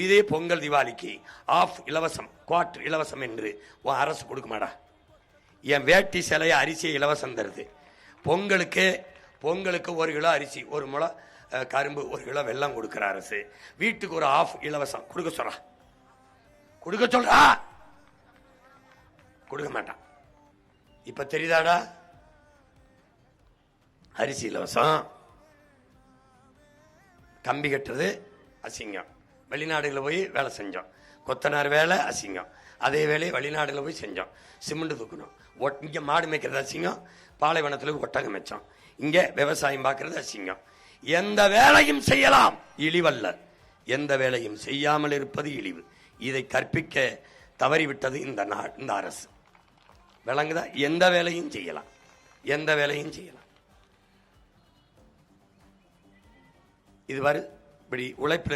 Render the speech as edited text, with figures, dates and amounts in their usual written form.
இதே பொங்கல் தீபாவளிக்கு ஆஃப் இலவசம், குவார்டர் இலவசம் என்று உன் அரசு கொடுக்குமாடா? என் வேட்டி சிலைய அரிசியை இலவசம் தருது. பொங்கலுக்கு 1 கிலோ அரிசி, 1 முளை கரும்பு, 1 கிலோ வெல்லம் கொடுக்குற அரசு. வீட்டுக்கு ஒரு ஆஃப் இலவசம் கொடுக்க சொல்றா. கொடுக்க மாட்டான். இப்ப தெரியுதாடா? அரிசி இலவசம், கம்பி கட்டுறது அசிங்கம், வெளிநாடுகளில் போய் வேலை செஞ்சோம், கொத்தனார் வேலை அசிங்கம், அதே வேலையை வெளிநாடுகளில் போய் செஞ்சோம். சிமெண்ட் தூக்கணும். இங்கே மாடு மேய்க்கிறது அசிங்கம், பாலைவனத்தில் ஒட்டகம் வச்சோம். இங்கே விவசாயம் பார்க்கறது அசிங்கம். எந்த வேலையும் செய்யலாம், இழிவல்ல. எந்த வேலையும் செய்யாமல் இருப்பது இழிவு. இதை கற்பிக்க தவறிவிட்டது இந்த அரசு. விளங்குதா? எந்த வேலையும் செய்யலாம், எந்த வேலையும் செய்யலாம். இது இப்படி உழைப்பு